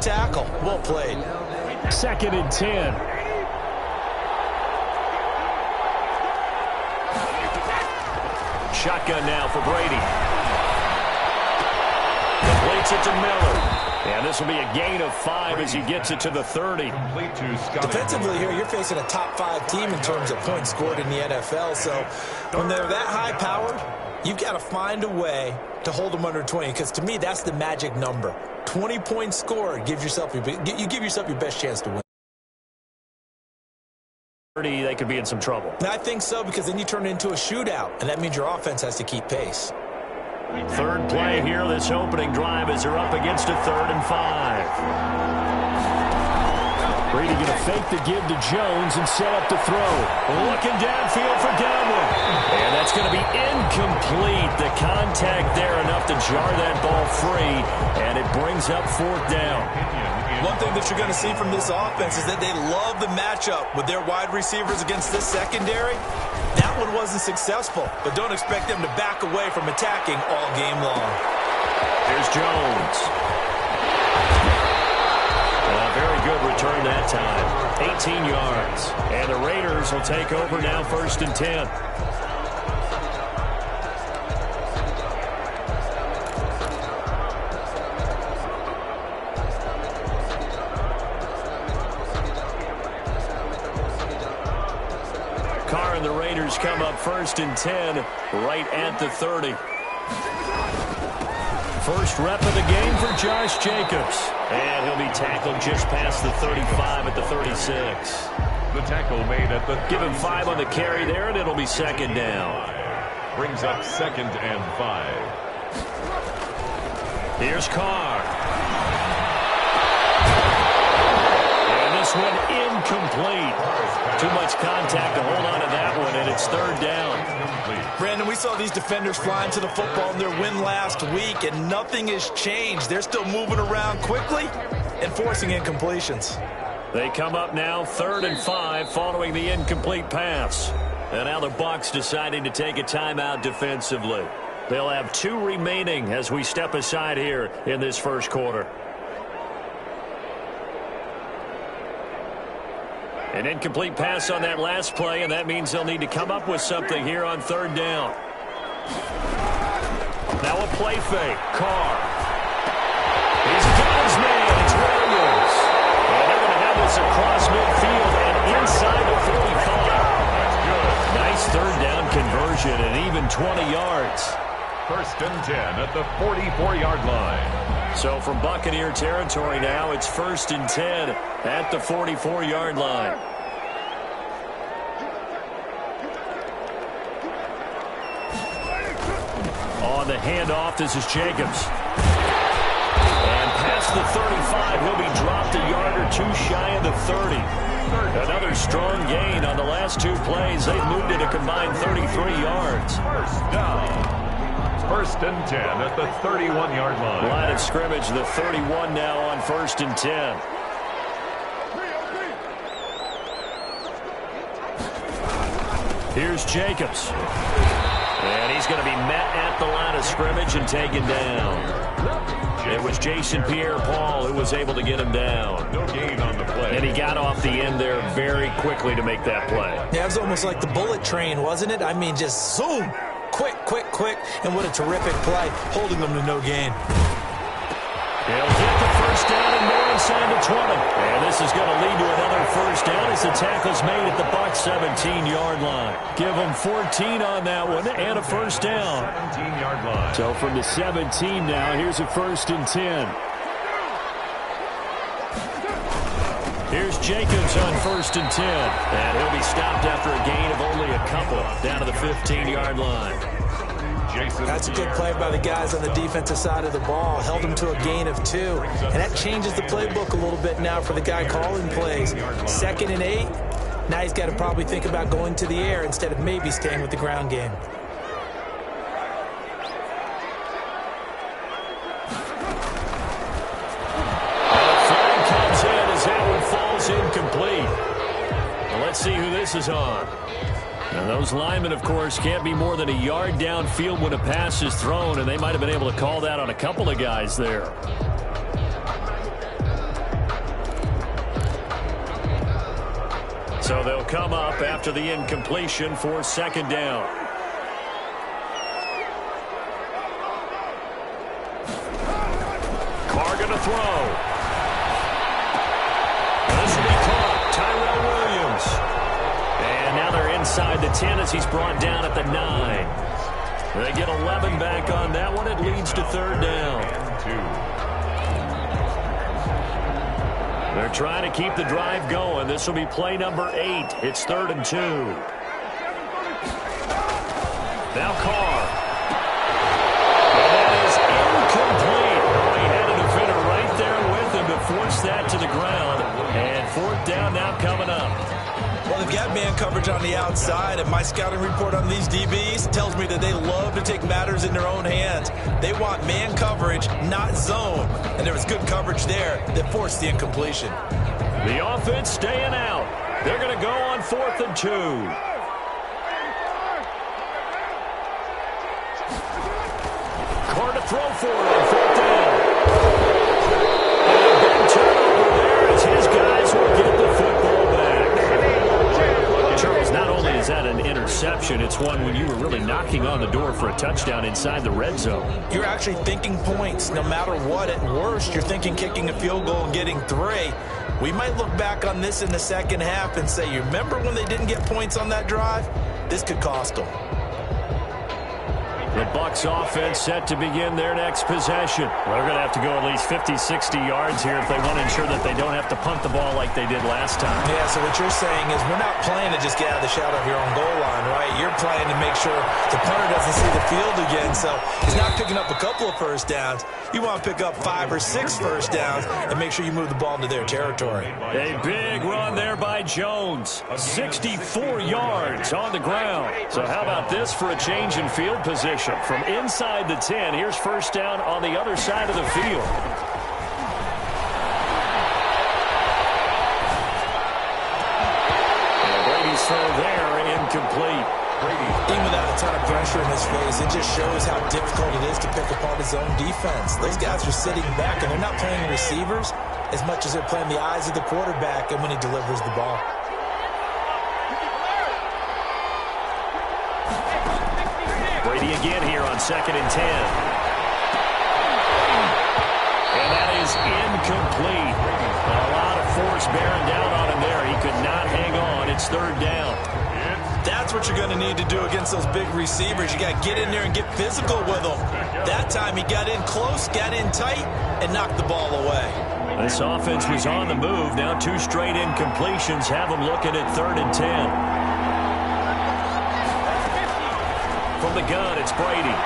tackle. Well played. 2nd and 10. Shotgun now for Brady. Completes it to Miller. And this will be a gain of 5 as he gets it to the 30. Defensively here, you're facing a top 5 team in terms of points scored in the NFL. So when they're that high-powered, you've got to find a way to hold them under 20. Because to me, that's the magic number. 20 points scored. You give yourself your best chance to win. They could be in some trouble. And I think so, because then you turn it into a shootout, and that means your offense has to keep pace. 3rd play here, this opening drive, as they're up against a 3rd and 5. Brady going to fake the give to Jones and set up to throw. Looking downfield for Godwin. And that's going to be incomplete. The contact there enough to jar that ball free, and it brings up 4th down. One thing that you're going to see from this offense is that they love the matchup with their wide receivers against this secondary. That one wasn't successful, but don't expect them to back away from attacking all game long. Here's Jones. Very good return that time. 18 yards. And the Raiders will take over now, 1st and 10. Carr and the Raiders come up 1st and 10, right at the 30. First rep of the game for Josh Jacobs. And he'll be tackled just past the 35 at the 36. The tackle made at the... Give him 5 on the carry there, and it'll be 2nd down. Brings up 2nd and 5. Here's Carr. And this one incomplete. Too much contact to hold on to that one, and it's 3rd down. Brandon, we saw these defenders flying to the football in their win last week, and nothing has changed. They're still moving around quickly and forcing incompletions. They come up now 3rd and 5 following the incomplete pass. And now the Bucs deciding to take a timeout defensively. They'll have 2 remaining as we step aside here in this first quarter. An incomplete pass on that last play, and that means they'll need to come up with something here on 3rd down. Now a play fake. Carr. He's got his man. It's Williams. And they're going to have this across midfield and inside the 45. Nice 3rd down conversion and even 20 yards. 1st and 10 at the 44-yard line. So from Buccaneer territory now, it's 1st and 10 at the 44-yard line. On the handoff, this is Jacobs. And past the 35, he'll be dropped a yard or 2 shy of the 30. Another strong gain on the last 2 plays. They've moved it a combined 33 yards. 1st down. 1st and 10 at the 31-yard line. Line of scrimmage, the 31 now on 1st and 10. Here's Jacobs. And he's going to be met at the line of scrimmage and taken down. It was Jason Pierre-Paul who was able to get him down. No gain on the play. And he got off the end there very quickly to make that play. Yeah, it was almost like the bullet train, wasn't it? I mean, just zoom. Quick, quick, quick. And what a terrific play, holding them to no gain. He'll get the 1st down and more inside the 20. And this is going to lead to another 1st down as the tackle's made at the Bucs 17-yard line. Give them 14 on that one and a 1st down. 17-yard line. So from the 17 now, here's a 1st and 10. Here's Jacobs on 1st and 10. And he'll be stopped after a gain of only a couple down to the 15-yard line. That's a good play by the guys on the defensive side of the ball. Held them to a gain of 2. And that changes the playbook a little bit now for the guy calling plays. 2nd and 8. Now he's got to probably think about going to the air instead of maybe staying with the ground game. Flag comes in as that one falls incomplete. Well, let's see who this is on. And those linemen, of course, can't be more than a yard downfield when a pass is thrown, and they might have been able to call that on a couple of guys there. So they'll come up after the incompletion for second down. Carr going to throw. This will be caught. Tyrell Williams. And now they're inside the 10 as he's brought down at the 9. They get 11 back on that one. It leads to third down. They're trying to keep the drive going. This will be play number 8. It's 3rd and 2. Now Carr. And that is incomplete. He had a defender right there with him to force that to the ground. And 4th down now coming up. Well, they've got man coverage on the outside, and my scouting report on these DBs tells me that they love to take matters in their own hands. They want man coverage, not zone. And there was good coverage there that forced the incompletion. The offense staying out. They're going to go on 4th and 2. Carr to throw for it on 4th down. And a big turnover there as his guys will get the football back. Charles, not only is that an interception, it's one when you were really knocking on the door for a touchdown inside the red zone. You're actually thinking points no matter what. At worst, you're thinking kicking a field goal and getting 3. We might look back on this in the second half and say, you remember when they didn't get points on that drive? This could cost them. The Bucs offense set to begin their next possession. Well, they're going to have to go at least 50, 60 yards here if they want to ensure that they don't have to punt the ball like they did last time. Yeah, so what you're saying is we're not playing to just get out of the shadow of your own goal line, right? You're playing to make sure the punter doesn't see the field again. So he's not picking up a couple of first downs. You want to pick up 5 or 6 first downs and make sure you move the ball into their territory. A big run there by Jones. 64 yards on the ground. So how about this for a change in field position? From inside the 10, here's first down on the other side of the field. And Brady's throw there, incomplete. Even without a ton of pressure in his face, it just shows how difficult it is to pick apart his own defense. Those guys are sitting back, and they're not playing receivers as much as they're playing the eyes of the quarterback and when he delivers the ball. Brady again here on 2nd and 10. And that is incomplete. A lot of force bearing down on him there. He could not hang on. It's 3rd down. That's what you're going to need to do against those big receivers. You got to get in there and get physical with them. That time he got in close, got in tight, and knocked the ball away. This offense was on the move. Now 2 straight incompletions have them looking at 3rd and 10. From the gun, it's Brady.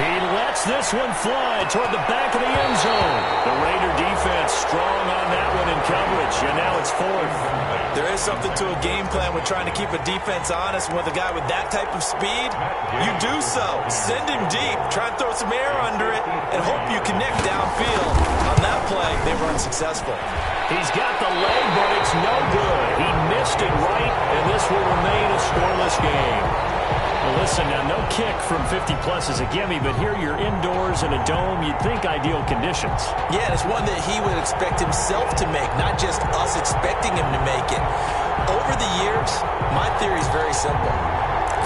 He lets this one fly toward the back of the end zone. The Raider defense strong on that one in coverage, and now it's 4th. There is something to a game plan with trying to keep a defense honest. With a guy with that type of speed, you do so. Send him deep, try and throw some air under it, and hope you connect downfield. On that play, they were unsuccessful. He's got the leg, but it's no good. He missed it right, and this will remain a scoreless game. Well, listen, now, no kick from 50-plus is a gimme, but here you're indoors in a dome. You'd think ideal conditions. Yeah, and it's one that he would expect himself to make, not just us expecting him to make it. Over the years, my theory is very simple.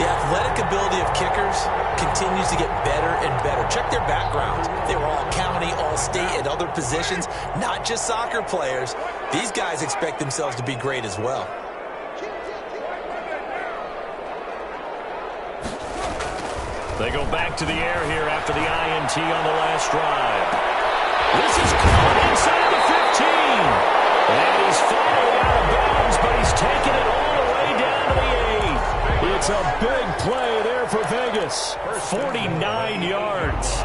The athletic ability of kickers continues to get better and better. Check their backgrounds. They were all county, all state, at other positions, not just soccer players. These guys expect themselves to be great as well. They go back to the air here after the INT on the last drive. This is caught inside the 15. And he's finally out of bounds, but he's taking it all the way down to the 8. It's a big play there for Vegas. 49 yards.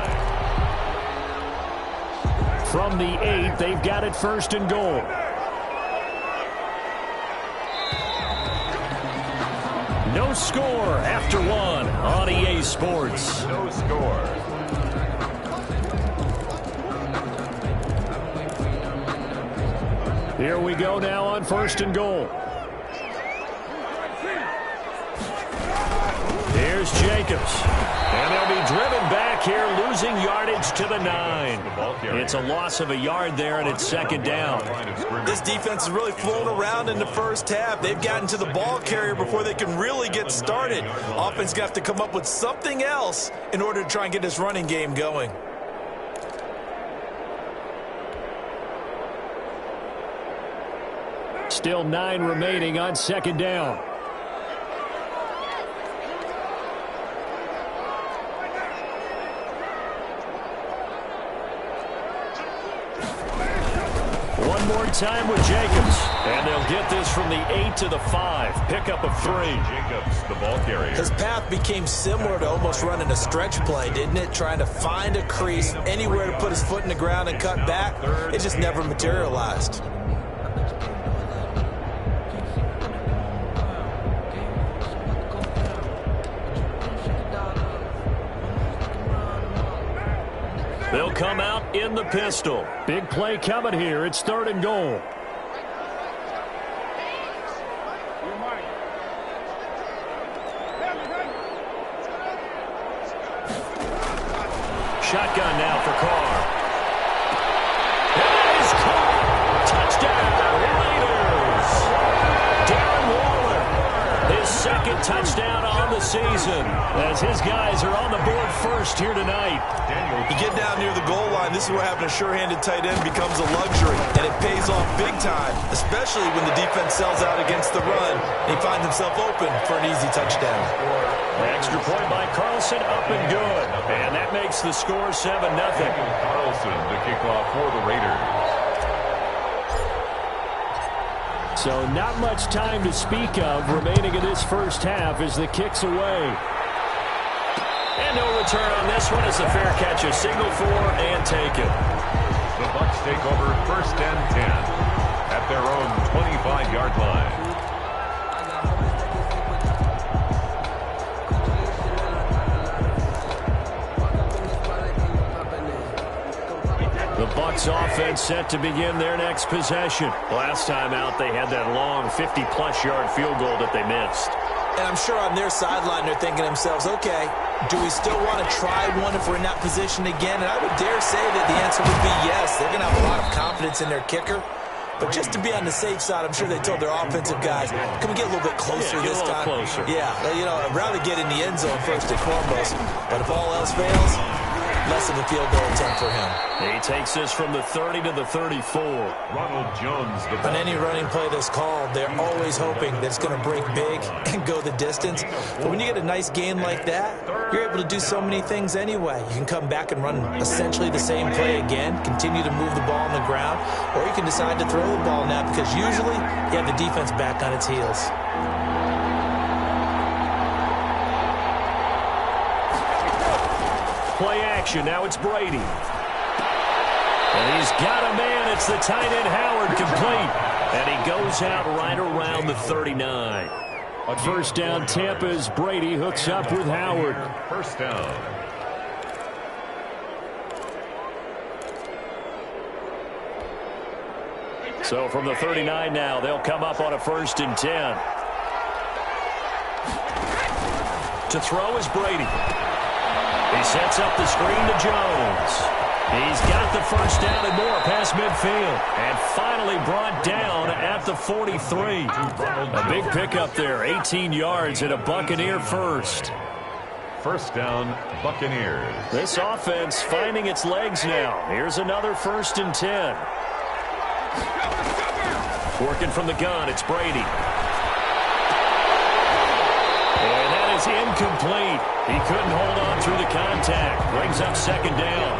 From the 8, they've got it 1st and goal. No score after 1 on EA Sports. No score. Here we go now on 1st and goal. Here's Jacobs. And they'll be driven back here, losing yardage to the 9. It's a loss of a yard there, and it's second down. This defense is really flown around in the first half. They've gotten to the ball carrier before they can really get started. Offense going to have to come up with something else in order to try and get this running game going. Still 9 remaining on second down. One more time with Jacobs. And they'll get this from the 8 to the 5. Pickup of 3. Jacobs, the ball carrier. His path became similar to almost running a stretch play, didn't it? Trying to find a crease, anywhere to put his foot in the ground and cut back. It just never materialized. They'll come out in the pistol. Big play coming here. It's 3rd and goal. Shotgun now for Carr. That is caught. Touchdown, Raiders. Darren Waller, his second touchdown on the season, as his guys are on the board first here tonight. You get down near the goal line, this is where having a sure-handed tight end becomes a luxury, and it pays off big time, especially when the defense sells out against the run, and he finds himself open for an easy touchdown. Extra point by Carlson, up and good. And that makes the score 7-0. Carlson to kick off for the Raiders. So not much time to speak of remaining in this first half as the kick's away. And no return on this one as the fair catch a signal for and take it. The Bucs take over 1st and 10 at their own 25-yard line. The Bucs offense set to begin their next possession. Last time out, they had that long 50-plus yard field goal that they missed. And I'm sure on their sideline they're thinking to themselves, okay, do we still want to try one if we're in that position again? And I would dare say that the answer would be yes. They're going to have a lot of confidence in their kicker. But just to be on the safe side, I'm sure they told their offensive guys, can we get a little bit closer this time? Closer. Yeah, you know, I'd rather get in the end zone first and foremost. But if all else fails, less of a field goal attempt for him. He takes this from the 30 to the 34. Ronald Jones. On any running play that's called, they're always hoping that it's going to break big and go the distance. But when you get a nice gain like that, you're able to do so many things anyway. You can come back and run essentially the same play again, continue to move the ball on the ground, or you can decide to throw the ball now because usually you have the defense back on its heels. Play action. Now it's Brady. And he's got a man. It's the tight end Howard complete. And he goes out right around the 39. First down Tampa as Brady hooks up with Howard. First down. So from the 39 now, they'll come up on a 1st and 10. To throw is Brady. He sets up the screen to Jones. He's got the first down and more past midfield. And finally brought down at the 43. A big pickup there, 18 yards and a Buccaneer first. First down, Buccaneers. This offense finding its legs now. Here's another 1st and 10. Working from the gun, it's Brady. And that is incomplete. He couldn't hold on through the contact. Brings up 2nd down.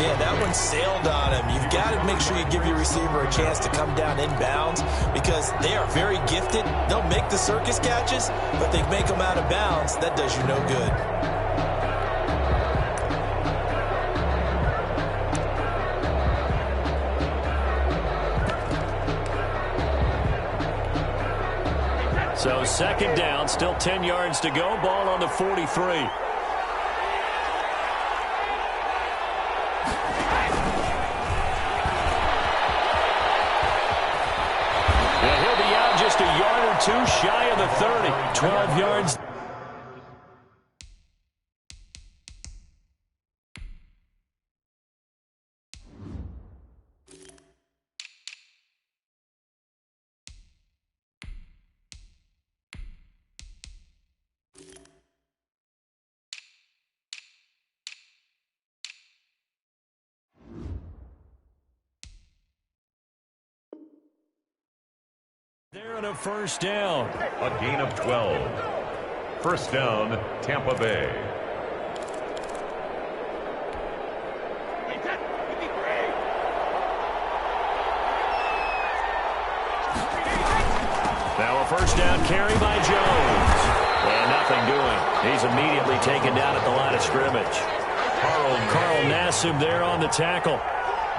Yeah, that one sailed on him. You've got to make sure you give your receiver a chance to come down inbounds because they are very gifted. They'll make the circus catches, but they make them out of bounds. That does you no good. So 2nd down, still 10 yards to go. Ball on the 43. Just a yard or two shy of the 30. 12 yards. There and a first down. A gain of 12. First down, Tampa Bay. Now a first down carry by Jones. And nothing doing. He's immediately taken down at the line of scrimmage. Carl Nassib there on the tackle.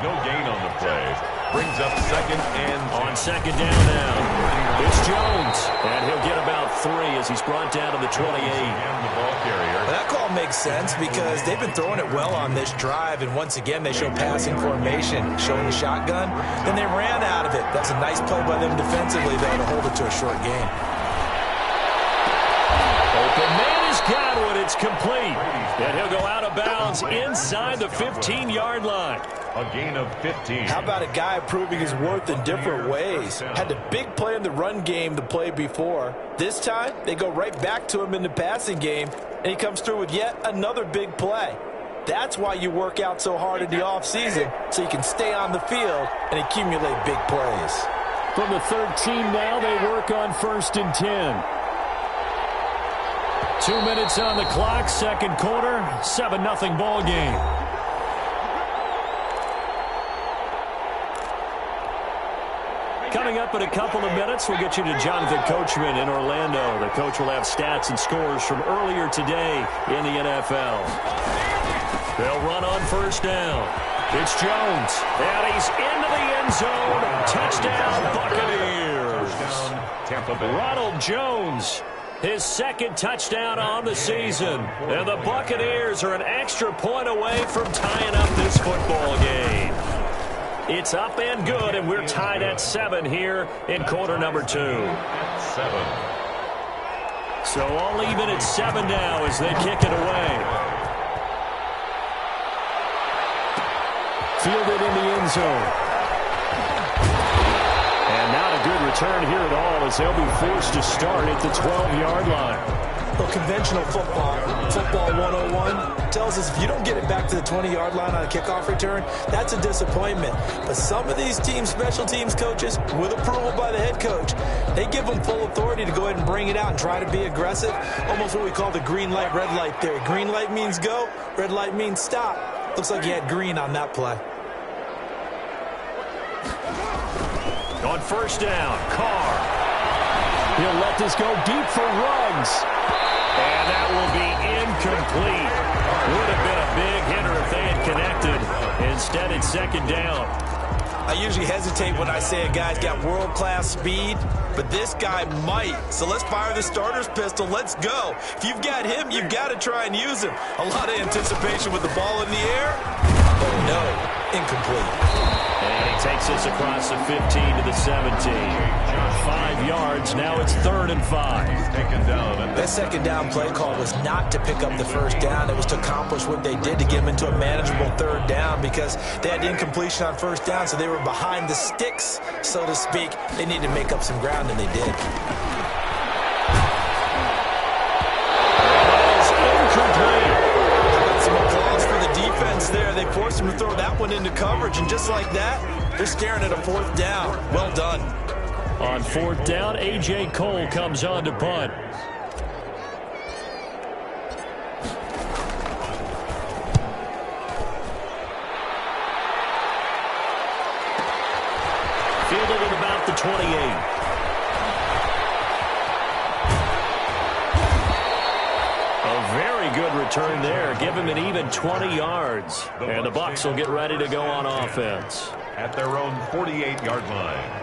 No gain on the play. Brings up second and 10. On second down now. It's Jones. And he'll get about 3 as he's brought down to the 28. And the ball carrier. That call makes sense because they've been throwing it well on this drive, and once again they show passing formation, showing the shotgun. Then they ran out of it. That's a nice play by them defensively, though, to hold it to a short game. Open man is Godwin. It's complete. And he'll go out of bounds inside the 15-yard line. A gain of 15. How about a guy proving his worth in different ways? Had the big play in the run game the play before. This time, they go right back to him in the passing game, and he comes through with yet another big play. That's why you work out so hard in the offseason, so you can stay on the field and accumulate big plays. From the 13 now, they work on first and 10. 2 minutes on the clock, second quarter, 7-0 ball game. Coming up in a couple of minutes, we'll get you to Jonathan Coachman in Orlando. The coach will have stats and scores from earlier today in the NFL. They'll run on first down. It's Jones, and he's into the end zone. Touchdown, Buccaneers. Touchdown, Tampa Bay. Ronald Jones, his second touchdown on the season. And the Buccaneers are an extra point away from tying up this football game. It's up and good, and we're tied at 7 here in quarter number 2. 7. So all even at 7 now as they kick it away. Fielded in the end zone. And not a good return here at all as they'll be forced to start at the 12-yard line. Well, conventional football 101, tells us if you don't get it back to the 20-yard line on a kickoff return, that's a disappointment. But some of these teams, special teams coaches, with approval by the head coach, they give them full authority to go ahead and bring it out and try to be aggressive. Almost what we call the green light, red light theory. Green light means go, red light means stop. Looks like he had green on that play. On first down, Carr. He'll let this go deep for Ruggs. And that will be incomplete. Would have been a big hitter if they had connected. Instead, it's second down. I usually hesitate when I say a guy's got world-class speed, but this guy might. So let's fire the starter's pistol. Let's go. If you've got him, you've got to try and use him. A lot of anticipation with the ball in the air. Oh, no. Incomplete. And he takes us across the 15 to the 17. 5 yards. Now it's 3rd and 5. Taken down. That second down play call was not to pick up the first down. It was to accomplish what they did to get them into a manageable 3rd down because they had incompletion on first down, so they were behind the sticks, so to speak. They needed to make up some ground, and they did. Some applause for the defense there. They forced him to throw that one into coverage, and just like that, they're staring at a 4th down. Well done. On 4th down, A.J. Cole comes on to punt. Fielded at about the 28. Good return there. Give him an even 20 yards. And the Bucs will get ready to go on offense. At their own 48-yard line.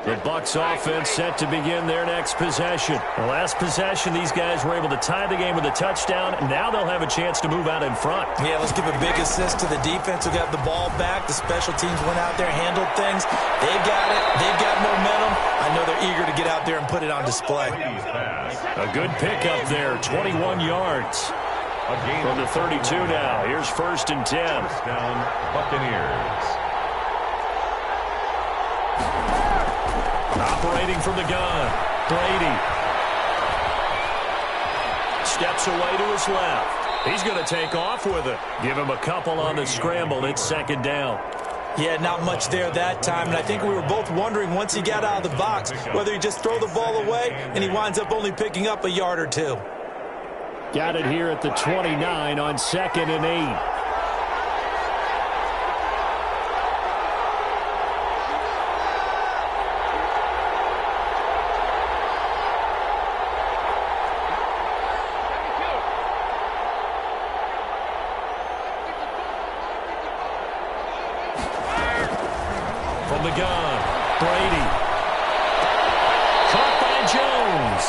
The Bucs offense set to begin their next possession. The last possession, these guys were able to tie the game with a touchdown. Now they'll have a chance to move out in front. Yeah, let's give a big assist to the defense who got the ball back. The special teams went out there, handled things. They've got it. They've got momentum. I know they're eager to get out there and put it on display. A good pickup there, 21 yards. From the 32 now. Here's 1st and 10. First down, Buccaneers. Operating from the gun, Brady. steps away to his left. He's going to take off with it. Give him a couple on the scramble. It's second down. Yeah, not much there that time, and I think we were both wondering once he got out of the box whether he just throw the ball away and he winds up only picking up a yard or two. Got it here at the 29 on 2nd and 8. From the gun, Brady. Caught by Jones.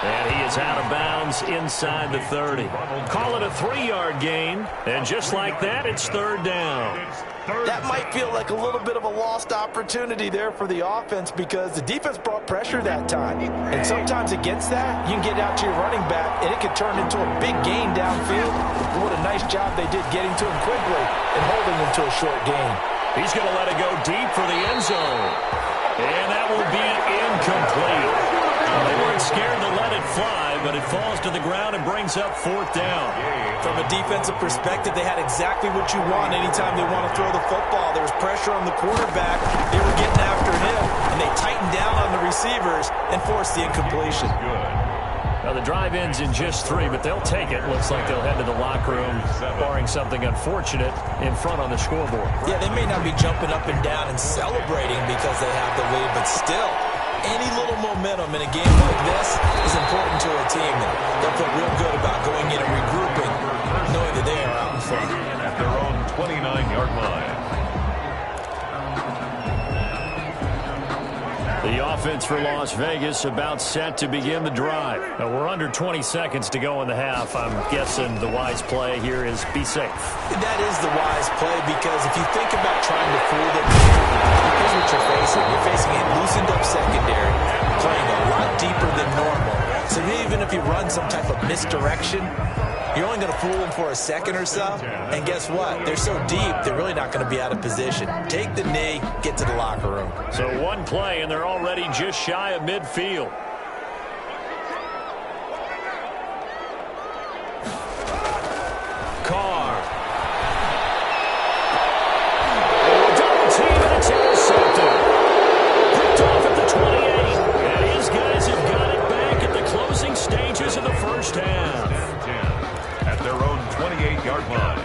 And he is out of bounds inside the 30. Call it a 3-yard gain. And just like that, it's third down. That might feel like a little bit of a lost opportunity there for the offense because the defense brought pressure that time. And sometimes against that, you can get out to your running back, and it could turn into a big gain downfield. What a nice job they did getting to him quickly and holding him to a short gain. He's going to let it go deep for the end zone. And that will be incomplete. Well, they weren't scared to let it fly, but it falls to the ground and brings up fourth down. From a defensive perspective, they had exactly what you want anytime they want to throw the football. There was pressure on the quarterback. They were getting after him, and they tightened down on the receivers and forced the incompletion. Now, the drive ends in just 3, but they'll take it. Looks like they'll head to the locker room, barring something unfortunate in front on the scoreboard. Yeah, they may not be jumping up and down and celebrating because they have the lead, but still, any little momentum in a game like this is important to a team. And they'll feel real good about going in and regrouping, knowing that they are out in front. At their own 29-yard line. The offense for Las Vegas about set to begin the drive. Now, we're under 20 seconds to go in the half. I'm guessing the wise play here is be safe. That is the wise play because if you think about trying to fool them, here's what you're facing. You're facing a loosened-up secondary, playing a lot deeper than normal. So even if you run some type of misdirection, you're only going to fool them for a second or so. And guess what? They're so deep, they're really not going to be out of position. Take the knee, get to the locker room. So one play, and they're already just shy of midfield. Carr. Double team, and it's intercepted. Picked off at the 28. And his guys have got it back at the closing stages of the first half. At their own 28-yard line.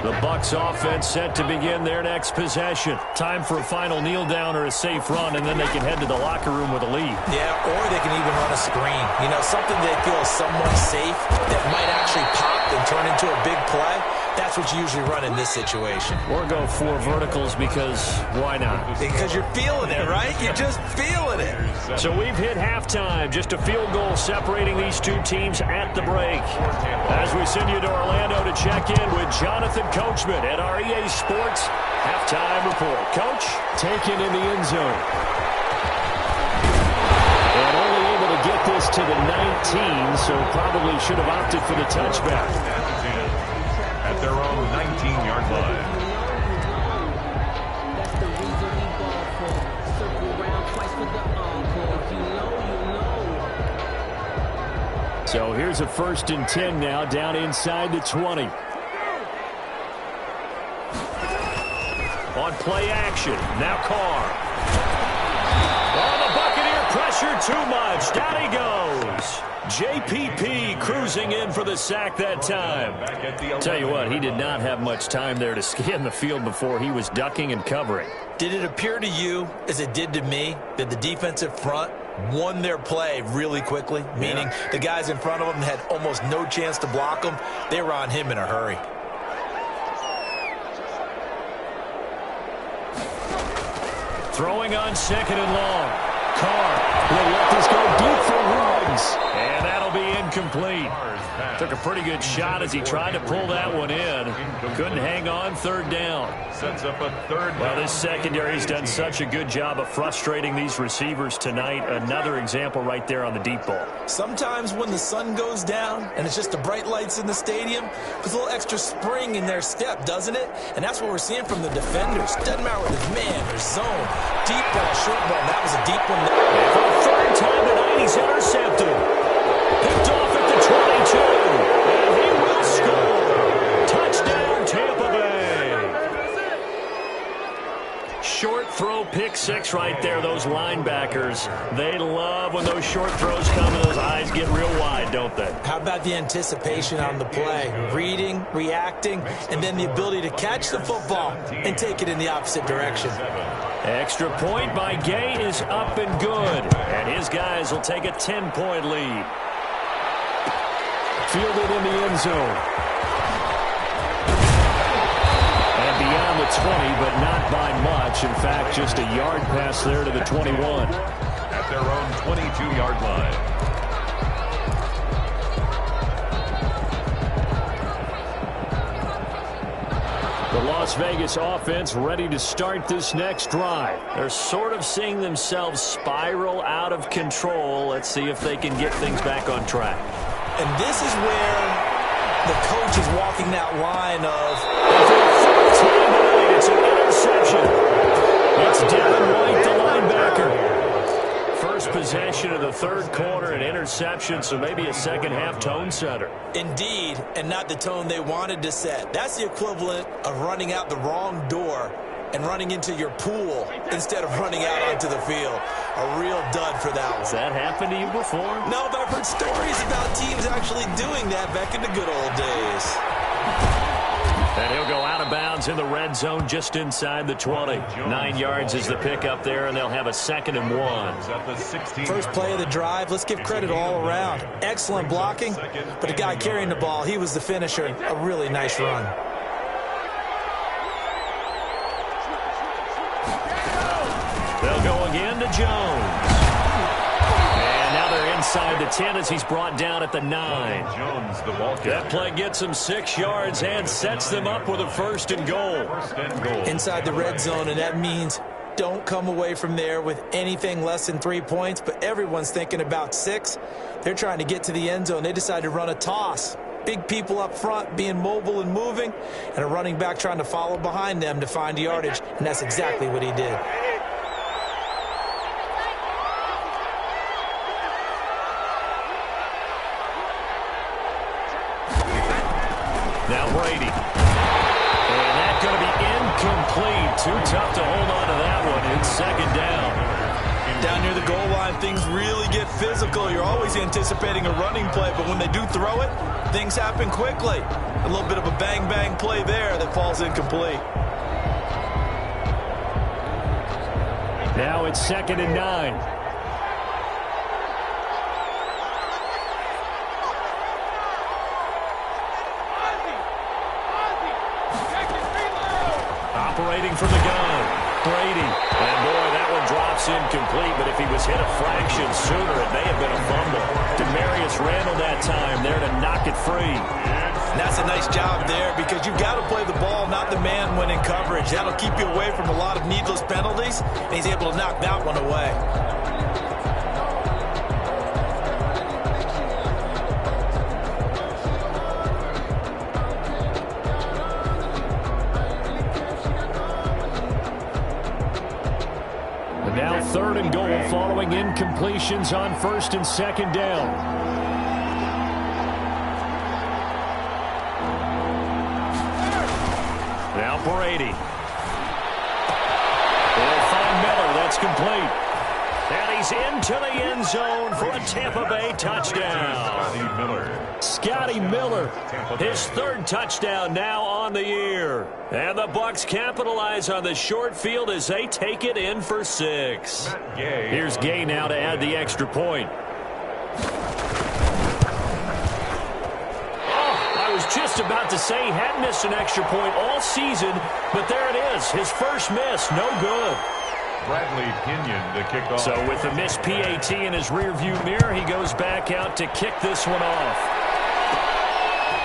The Bucs offense set to begin their next possession. Time for a final kneel down or a safe run, and then they can head to the locker room with a lead. Yeah, or they can even run a screen. You know, something they feel is somewhat safe that might actually pop and turn into a big play. That's what you usually run in this situation. Or go 4 verticals because why not? Because you're feeling it, right? You're just feeling it. So we've hit halftime. Just a field goal separating these two teams at the break. As we send you to Orlando to check in with Jonathan Coachman at our EA Sports Halftime Report. Coach? Taken in the end zone. And only able to get this to the 19, so probably should have opted for the touchback. At their own 19-yard line. That's the reason we ball for. Circle around twice for the encore. If you know, you know. So here's a 1st and 10 now, down inside the 20. On play action, now Carr. Oh, the Buccaneer pressure too much. Down he goes. JPP cruising in for the sack that time. Tell you what, he did not have much time there to scan the field before he was ducking and covering. Did it appear to you, as it did to me, that the defensive front won their play really quickly? Meaning the guys in front of them had almost no chance to block them. They were on him in a hurry. Throwing on 2nd and long. Carr will let this go deep for Wood. Jones. And that'll be incomplete. Took a pretty good shot as he tried to pull that one in. Couldn't hang on. Third down. Sets up a third down. Well, this secondary's done such a good job of frustrating these receivers tonight. Another example right there on the deep ball. Sometimes when the sun goes down and it's just the bright lights in the stadium, there's a little extra spring in their step, doesn't it? And that's what we're seeing from the defenders. Doesn't matter whether it's man or zone. Deep ball, short ball. That was a deep one. And for the third time tonight, he's intercepted. Picked off at the 22. And he will score. Touchdown, Tampa Bay. Short throw, pick six right there. Those linebackers, they love when those short throws come and those eyes get real wide, don't they? How about the anticipation on the play? Reading, reacting, and then the ability to catch the football and take it in the opposite direction. Extra point by Gay is up and good. And his guys will take a 10-point lead. Fielded in the end zone. And beyond the 20, but not by much. In fact, just a yard pass there to the 21. At their own 22-yard line. The Las Vegas offense ready to start this next drive. They're sort of seeing themselves spiral out of control. Let's see if they can get things back on track. And this is where the coach is walking that line of... It's an interception. It's Devin White, the linebacker. First possession of the third quarter, an interception, so maybe a second-half tone setter. Indeed, and not the tone they wanted to set. That's the equivalent of running out the wrong door and running into your pool instead of running out onto the field. A real dud for that one. Has that happened to you before? No, but I've heard stories about teams actually doing that back in the good old days. And he'll go out of bounds in the red zone just inside the 20. 9 yards is the pickup there, and they'll have a 2nd and 1. First play of the drive, let's give credit all around. Excellent blocking, but the guy carrying the ball, he was the finisher. A really nice run. They'll go again to Jones. And now they're inside the 10 as he's brought down at the 9. Jones, the ball carrier. That play gets them 6 yards and sets them up with a 1st and goal. Inside the red zone, and that means don't come away from there with anything less than 3 points, but everyone's thinking about 6. They're trying to get to the end zone. They decide to run a toss. Big people up front being mobile and moving, and a running back trying to follow behind them to find yardage, and that's exactly what he did. Now Brady. And that's going to be incomplete. Too tough to hold on to that one. It's 2nd down. Down near the goal line, things really get physical. You're always anticipating a running play, but when they do throw it, things happen quickly. A little bit of a bang-bang play there that falls incomplete. Now it's 2nd and 9. Operating from the gun, Brady. And boy, that one drops incomplete, but if he was hit a fraction sooner, it may have been a fumble. Demarius Randall that time there to knock it free. And that's a nice job there because you've got to play the ball, not the man when in coverage. That'll keep you away from a lot of needless penalties, and he's able to knock that one away. Now 3rd and goal following incompletions on 1st and 2nd down. Now Brady. They'll find Miller. That's complete. And he's into the end zone for a Tampa Bay touchdown. Scotty Miller. His 3rd touchdown now on the year. And the Bucs capitalize on the short field as they take it in for 6. Here's Gay now to add the extra point. I was just about to say he hadn't missed an extra point all season, but there it is. His first miss, no good. Bradley Pinion to kick off. So with a missed PAT in his rearview mirror, he goes back out to kick this one off.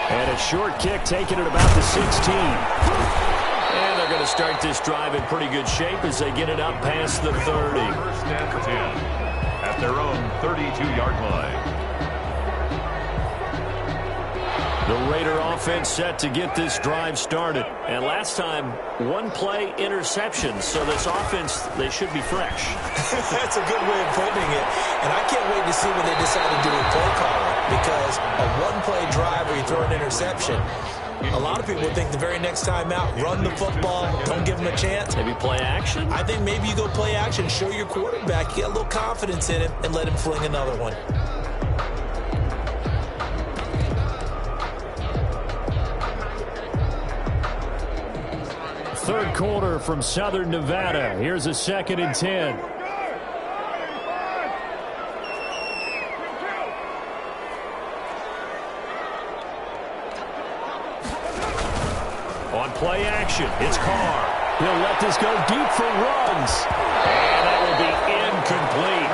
And a short kick taken at about the 16. And they're going to start this drive in pretty good shape as they get it up past the 30. First and 10 at their own 32-yard line. The Raider offense set to get this drive started. And last time, one play interception. So this offense, they should be fresh. That's a good way of putting it. And I can't wait to see what they decide to do with play calling. Because a one-play drive where you throw an interception, a lot of people think the very next time out, run the football, don't give them a chance. Maybe play action? I think maybe you go play action, show your quarterback, get a little confidence in him, and let him fling another one. Third quarter from Southern Nevada. Here's a 2nd and 10. On play action, it's Carr. He'll let this go deep for runs. And that will be incomplete.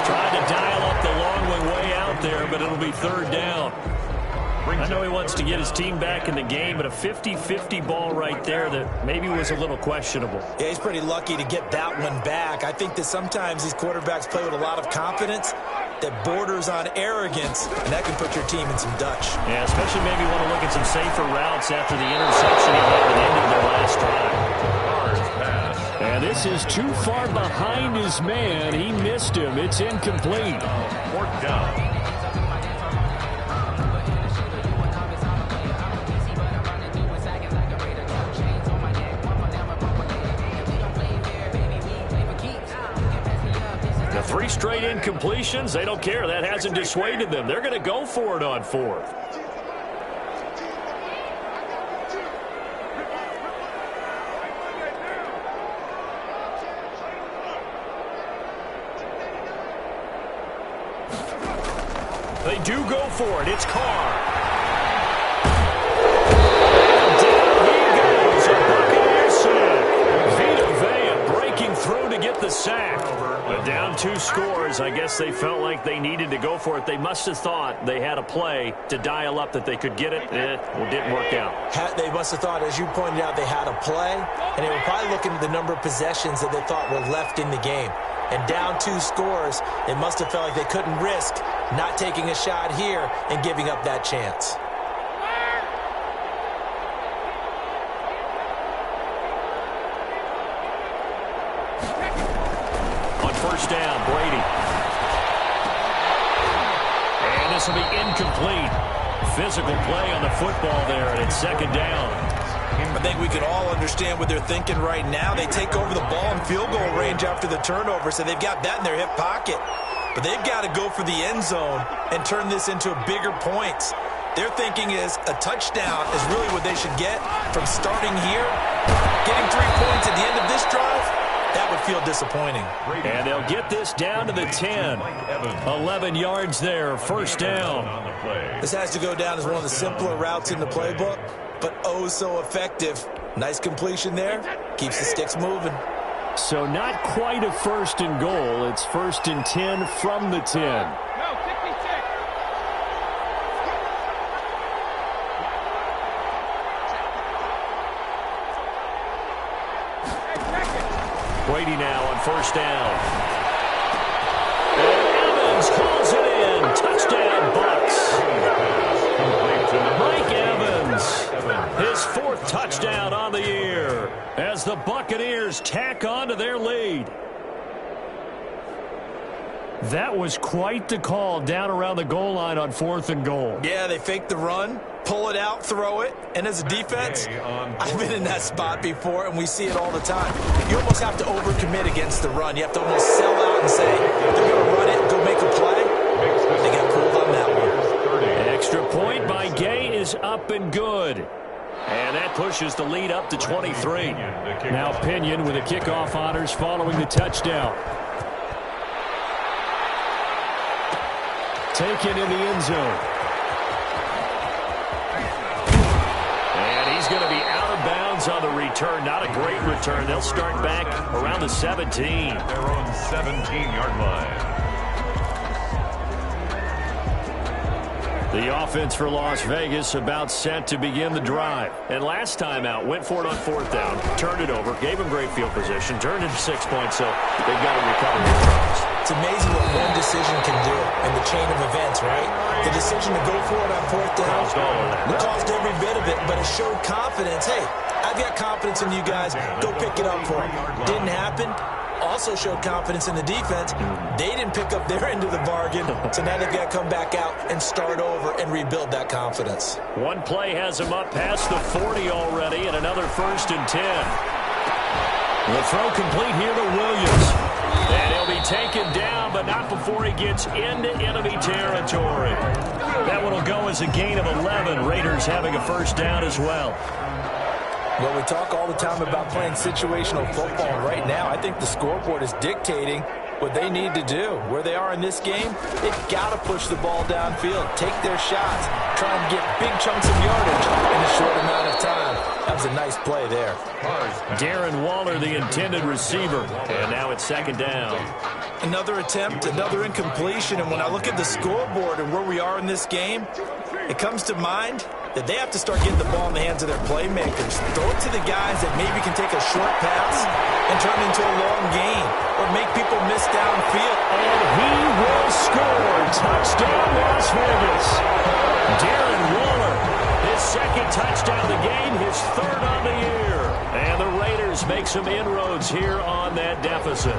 Trying to dial up the long one way out there, but it'll be 3rd down. I know he wants to get his team back in the game, but a 50-50 ball right there that maybe was a little questionable. Yeah, he's pretty lucky to get that one back. I think that sometimes these quarterbacks play with a lot of confidence that borders on arrogance, and that can put your team in some Dutch. Yeah, especially maybe want to look at some safer routes after the interception he had at the end of their last drive. And this is too far behind his man. He missed him. It's incomplete. 4th down. The 3 straight incompletions, they don't care. That hasn't dissuaded them. They're going to go for it on 4th. They do go for it. It's Carr. Down he goes. A Buccaneer sack. Vita Vea breaking through to get the sack. But down 2 scores, I guess they felt like they needed to go for it. They must have thought they had a play to dial up that they could get it. It didn't work out. They must have thought, as you pointed out, they had a play, and they were probably looking at the number of possessions that they thought were left in the game. And down 2 scores, they must have felt like they couldn't risk not taking a shot here and giving up that chance. First down, Brady. And this will be incomplete. Physical play on the football there, and it's 2nd down. I think we can all understand what they're thinking right now. They take over the ball in field goal range after the turnover, so they've got that in their hip pocket. But they've got to go for the end zone and turn this into a bigger points. Their thinking is a touchdown is really what they should get from starting here. Getting 3 points at the end of this drive, that would feel disappointing. And they'll get this down to the 10. 11 yards there, 1st down. This has to go down as one of the simpler routes in the playbook, but oh so effective. Nice completion there. Keeps the sticks moving. So not quite a 1st and goal. It's 1st and 10 from the 10. Brady now on 1st down. And Evans calls it in. Touchdown, Bucks. Mike Evans, his 4th touchdown on the year as the Buccaneers tack on to their lead. That was quite the call down around the goal line on 4th and goal. Yeah, they fake the run, pull it out, throw it, and as a defense, I've been in that spot before, and we see it all the time. You almost have to overcommit against the run. You have to almost sell out and say, they're going to run it, go make a play. They got pulled on that one. Extra point by Gay is up and good. And that pushes the lead up to 23. Now Pinion with the kickoff honors following the touchdown. Taken in the end zone. And he's going to be out of bounds on the return. return. Not a great return. They'll start back around the 17. Their own 17-yard line. The offense for Las Vegas about set to begin the drive. And last time out, went for it on 4th down, turned it over, gave them great field position, turned into 6 points, so they've got to recover their drives. It's amazing what one decision can do in the chain of events, right? The decision to go for it on 4th down, it caused every bit of it, but it showed confidence. Hey, I've got confidence in you guys. Go pick it up for them. Didn't happen. Also showed confidence in the defense. They didn't pick up their end of the bargain, so now they've got to come back out and start over and rebuild that confidence. One play has them up past the 40 already, and another 1st and 10. The throw complete here to Williams. And he'll be taken down, but not before he gets into enemy territory. That one will go as a gain of 11. Raiders having a 1st down as well. Well, we talk all the time about playing situational football, and right now I think the scoreboard is dictating what they need to do. Where they are in this game, they've got to push the ball downfield, take their shots, try and get big chunks of yardage in a short amount of time. That was a nice play there. Darren Waller, the intended receiver, and now it's 2nd down. Another attempt, another incompletion, and when I look at the scoreboard and where we are in this game, it comes to mind that they have to start getting the ball in the hands of their playmakers. Throw it to the guys that maybe can take a short pass and turn it into a long gain or make people miss downfield. And he will score. Touchdown, Las Vegas. Darren Waller, his 2nd touchdown of the game, his 3rd on the year. And the Raiders make some inroads here on that deficit.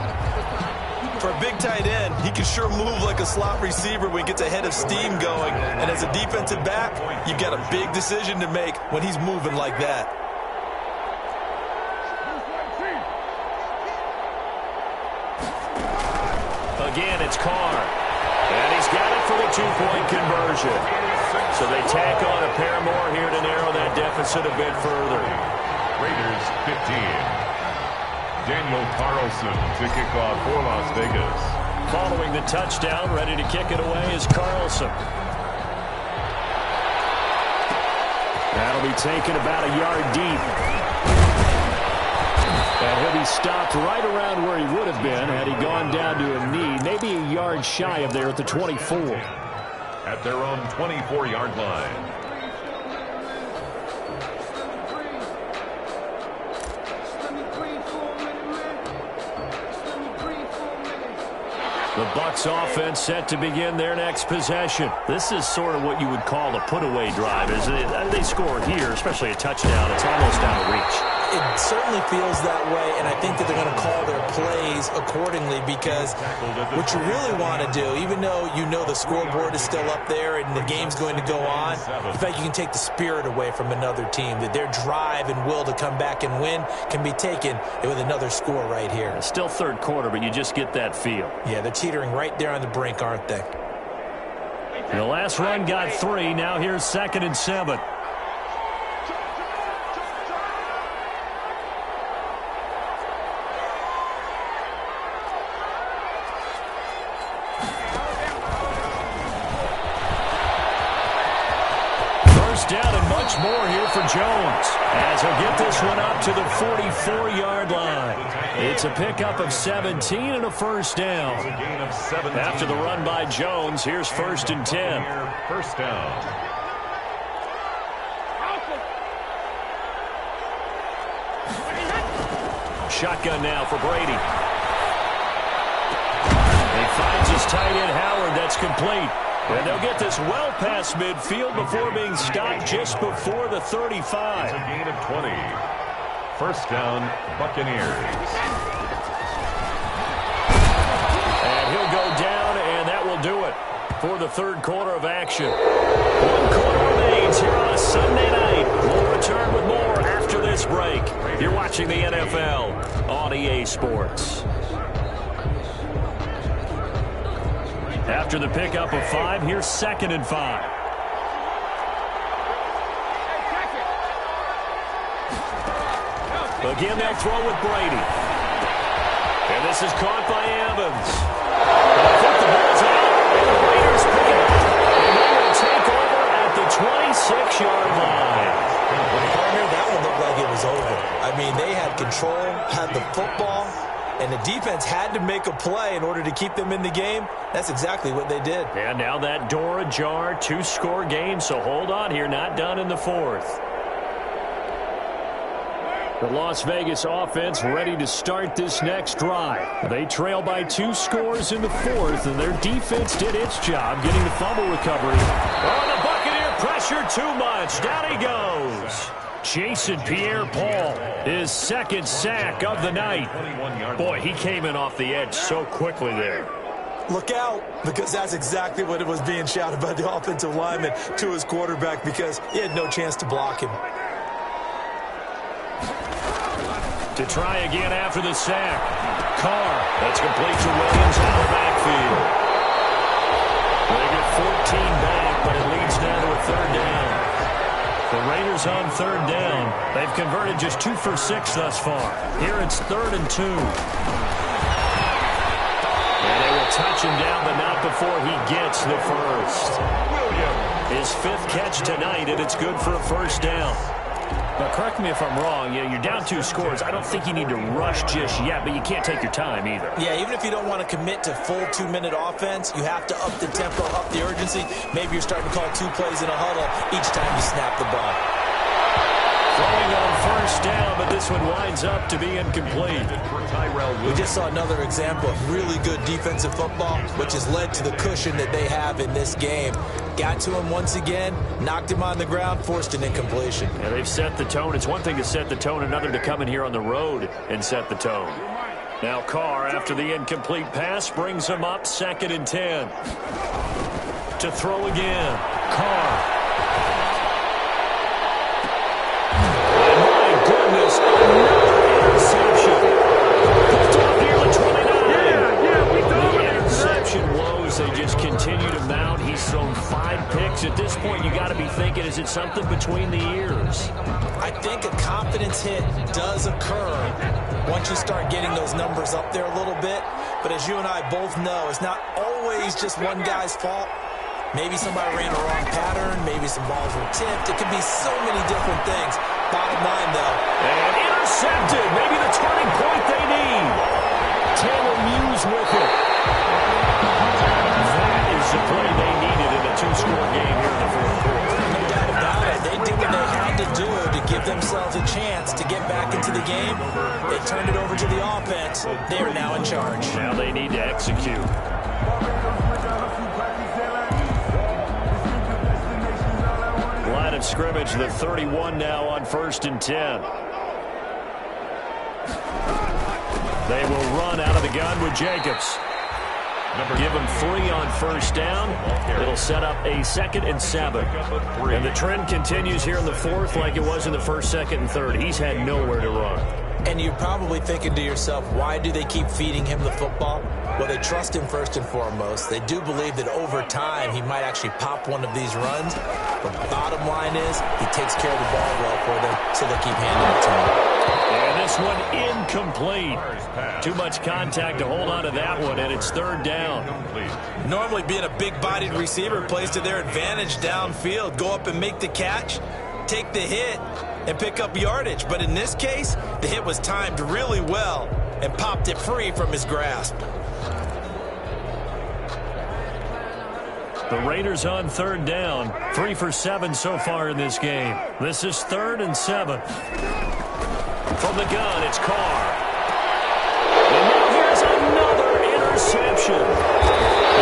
For a big tight end, he can sure move like a slot receiver when he gets a head of steam going. And as a defensive back, you've got a big decision to make when he's moving like that. Again, it's Carr. And he's got it for the 2-point conversion. So they tack on a pair more here to narrow that deficit a bit further. Raiders 15. Daniel Carlson to kick off for Las Vegas. Following the touchdown, ready to kick it away is Carlson. That'll be taken about a yard deep. And he'll be stopped right around where he would have been had he gone down to a knee, maybe a yard shy of there at the 24. At their own 24-yard line. The Bucs offense set to begin their next possession. This is sort of what you would call a put-away drive. As they score here, especially a touchdown, it's almost out of reach. It certainly feels that way, and I think that they're going to call their plays accordingly because what you really want to do, even though you know the scoreboard is still up there and the game's going to go on, in fact, you can take the spirit away from another team, that their drive and will to come back and win can be taken with another score right here. It's still 3rd quarter, but you just get that feel. Yeah, they're teetering right there on the brink, aren't they? The last run got 3. Now here's 2nd and 7. Down and much more here for Jones as he'll get this one up to the 44-yard line. It's a pickup of 17 and a 1st down. After the run by Jones, here's 1st and 10. 1st down. Shotgun now for Brady. He finds his tight end Howard. That's complete. And they'll get this well past midfield before being stopped just before the 35. It's a gain of 20. 1st down, Buccaneers. And he'll go down, and that will do it for the 3rd quarter of action. 1 quarter remains here on a Sunday night. We'll return with more after this break. You're watching the NFL on EA Sports. After the pickup of 5, here's 2nd and 5. Again, they'll throw with Brady. And this is caught by Evans. I think the ball's out, and the Raiders pick it up. And they will take over at the 26-yard line. Partner, that one looked like it was over. I mean, they had control, had the football, and the defense had to make a play in order to keep them in the game. That's exactly what they did. And now that door ajar, two-score game, so hold on here, not done in the fourth. The Las Vegas offense ready to start this next drive. They trail by 2 scores in the fourth, and their defense did its job getting the fumble recovery. Oh, the Buccaneer pressure too much. Down he goes. Jason Pierre-Paul, his second sack of the night. Boy, he came in off the edge so quickly there. Look out, because that's exactly what it was being shouted by the offensive lineman to his quarterback, because he had no chance to block him. To try again after the sack. Carr, that's complete to Williams out of the backfield. They get 14 back, but it leads now to a third down. The Raiders on third down. They've converted just 2 for 6 thus far. Here it's 3rd and 2. And they will touch him down, but not before he gets the first. His 5th catch tonight, and it's good for a first down. Now, correct me if I'm wrong. You're down 2 scores. I don't think you need to rush just yet, but you can't take your time either. Yeah, even if you don't want to commit to full 2-minute offense, you have to up the tempo, up the urgency. Maybe you're starting to call 2 plays in a huddle each time you snap the ball. Throwing on first down, but this one winds up to be incomplete. We just saw another example of really good defensive football, which has led to the cushion that they have in this game. Got to him once again, knocked him on the ground, forced an incompletion. Yeah, they've set the tone. It's one thing to set the tone, another to come in here on the road and set the tone. Now Carr, after the incomplete pass, brings him up 2nd and 10. To throw again. Carr. Goodness, another interception. Picked off near the 29. The interception woes, they just continue to mount. He's thrown 5 picks. At this point, you got to be thinking, is it something between the ears? I think a confidence hit does occur once you start getting those numbers up there a little bit. But as you and I both know, it's not always just one guy's fault. Maybe somebody ran a wrong pattern. Maybe some balls were tipped. It could be so many different things. Bottom line, though. And intercepted. Maybe the turning point they need. Taylor Muse with it. That is the play they needed in a 2-score game here in the fourth quarter. No doubt about it. They did what they had to do to give themselves a chance to get back into the game. They turned it over to the offense. They are now in charge. Now they need to execute. Line of scrimmage, the 31 now on 1st and 10. They will run out of the gun with Jacobs. Give him 3 on first down. It'll set up a 2nd and 7. And the trend continues here in the fourth like it was in the 1st, 2nd, and 3rd. He's had nowhere to run. And you're probably thinking to yourself, why do they keep feeding him the football? Well, they trust him first and foremost. They do believe that over time he might actually pop one of these runs. But the bottom line is he takes care of the ball well for them, so they keep handing it to him. And this one incomplete. Too much contact to hold on to that one, and it's 3rd down. Normally being a big-bodied receiver plays to their advantage downfield. Go up and make the catch, take the hit, and pick up yardage. But in this case, the hit was timed really well and popped it free from his grasp. The Raiders on 3rd down. 3 for 7 so far in this game. This is 3rd and 7. From the gun, it's Carr. And now here's another interception.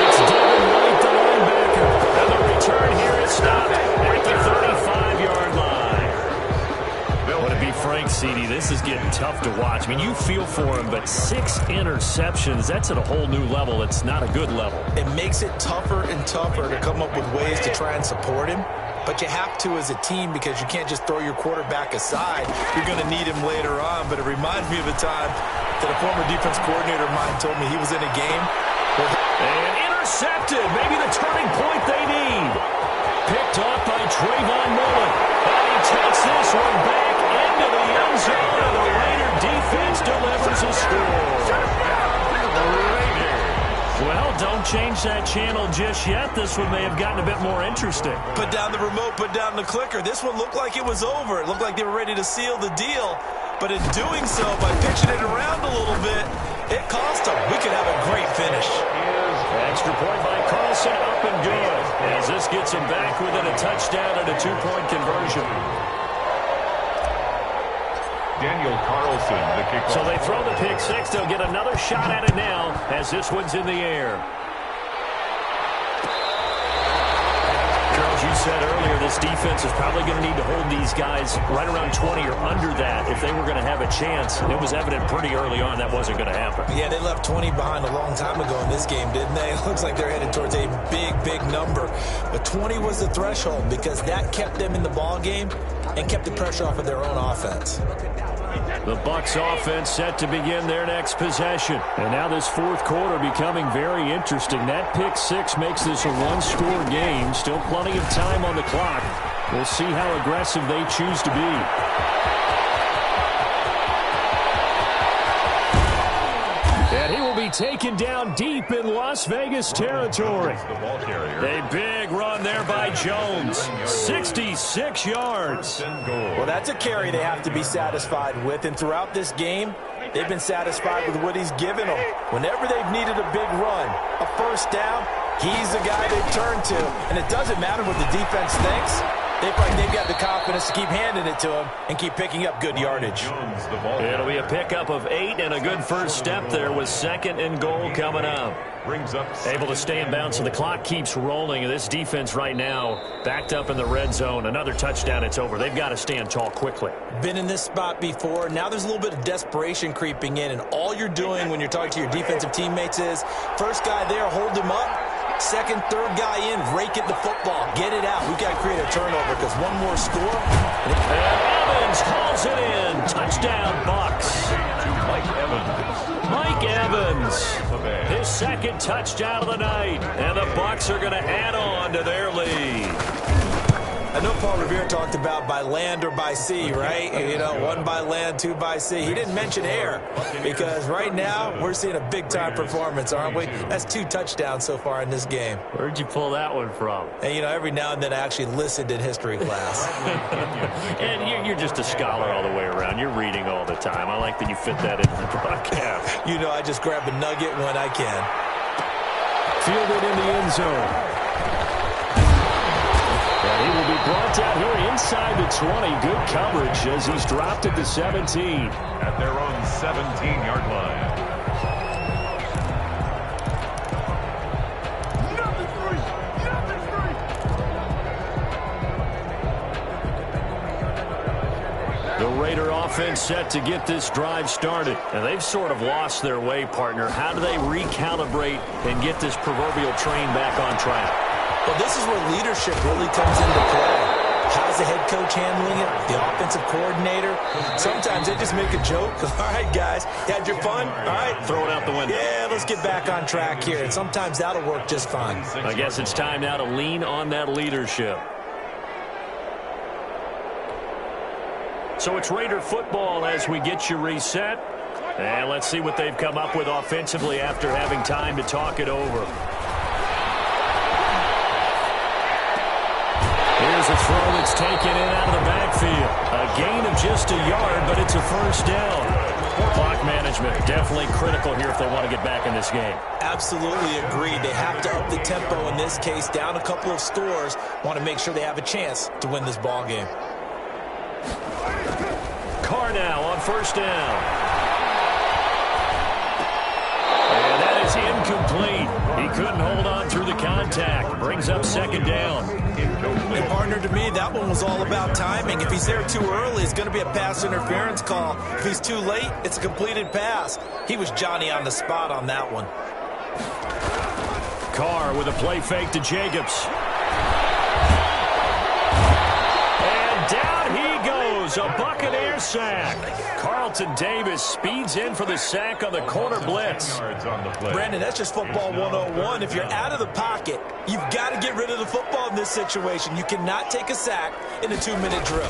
It's Devin White, the linebacker. And the return here is stopped at the 35-yard line. Would it be Frank Seedy? This is getting tough to watch. I mean, you feel for him, but 6 interceptions, that's at a whole new level. It's not a good level. It makes it tougher and tougher to come up with ways to try and support him. But you have to as a team because you can't just throw your quarterback aside. You're going to need him later on. But it reminds me of a time that a former defense coordinator of mine told me he was in a game. And intercepted. Maybe the turning point they need. Picked off by Trayvon Mullen. And he takes this one back into the end zone. And the Raider defense delivers a score. Well, don't change that channel just yet, this one may have gotten a bit more interesting. Put down the remote, put down the clicker. This one looked like it was over. It looked like they were ready to seal the deal. But in doing so, by pitching it around a little bit, it cost them. We could have a great finish. Extra point by Carlson, up and good. As this gets him back within a touchdown and a two-point conversion. Daniel Carlson, the kickoff. So they throw the pick six. They'll get another shot at it now as this one's in the air. Charles, you said earlier this defense is probably going to need to hold these guys right around 20 or under that if they were going to have a chance. It was evident pretty early on that wasn't going to happen. Yeah, they left 20 behind a long time ago in this game, didn't they? It looks like they're headed towards a big, big number. But 20 was the threshold because that kept them in the ball game and kept the pressure off of their own offense. The Bucs offense set to begin their next possession. And now this fourth quarter becoming very interesting. That pick six makes this a one-score game. Still plenty of time on the clock. We'll see how aggressive they choose to be. And he will be taken down deep in Las Vegas territory. A big run there by Jones. 66 yards. Well, that's a carry they have to be satisfied with. And throughout this game, they've been satisfied with what he's given them. Whenever they've needed a big run, a first down, he's the guy they turn to. And it doesn't matter what the defense thinks. They've got the confidence to keep handing it to him and keep picking up good yardage. It'll be a pickup of 8 and a good first step there with 2nd and goal coming up. Able to stay in bounds, so the clock keeps rolling. This defense right now backed up in the red zone. Another touchdown, it's over. They've got to stand tall quickly. Been in this spot before. Now there's a little bit of desperation creeping in, and all you're doing when you're talking to your defensive teammates is first guy there, hold him up. Second, third guy in, rake at the football. Get it out. We've got to create a turnover because one more score. And Evans calls it in. Touchdown, Bucs. Mike Evans. His second touchdown of the night. And the Bucs are going to add on to their lead. I know Paul Revere talked about by land or by sea, right? You know, 1 by land, 2 by sea. He didn't mention air because right now we're seeing a big-time performance, aren't we? That's 2 touchdowns so far in this game. Where'd you pull that one from? And, you know, every now and then I actually listened in history class. And you're just a scholar all the way around. You're reading all the time. I like that you fit that into the broadcast. You know, I just grab a nugget when I can. Fielded in the end zone. And he will be brought down here inside the 20. Good coverage as he's dropped at the 17. At their own 17-yard line. The Raider offense set to get this drive started. And they've sort of lost their way, partner. How do they recalibrate and get this proverbial train back on track? Well, this is where leadership really comes into play. How's the head coach handling it? The offensive coordinator? Sometimes they just make a joke. All right, guys, you had your fun? All right. Throw it out the window. Yeah, let's get back on track here. And sometimes that'll work just fine. I guess it's time now to lean on that leadership. So it's Raider football as we get you reset. And let's see what they've come up with offensively after having time to talk it over. Here's a throw that's taken in out of the backfield. A gain of just a yard, but it's a first down. Clock management definitely critical here if they want to get back in this game. Absolutely agreed. They have to up the tempo in this case. Down a couple of scores. Want to make sure they have a chance to win this ball game. Carr now on first down. And that is incomplete. He couldn't hold on through the contact. Brings up second down. And partner, to me, that one was all about timing. If he's there too early, it's going to be a pass interference call. If he's too late, it's a completed pass. He was Johnny on the spot on that one. Carr with a play fake to Jacobs. And down he goes. A Buccaneer sack. Carlton Davis speeds in for the sack on the corner blitz. Brandon, that's just football 101. If you're out of the pocket, you've got to get rid of the football in this situation. You cannot take a sack in a 2-minute drill.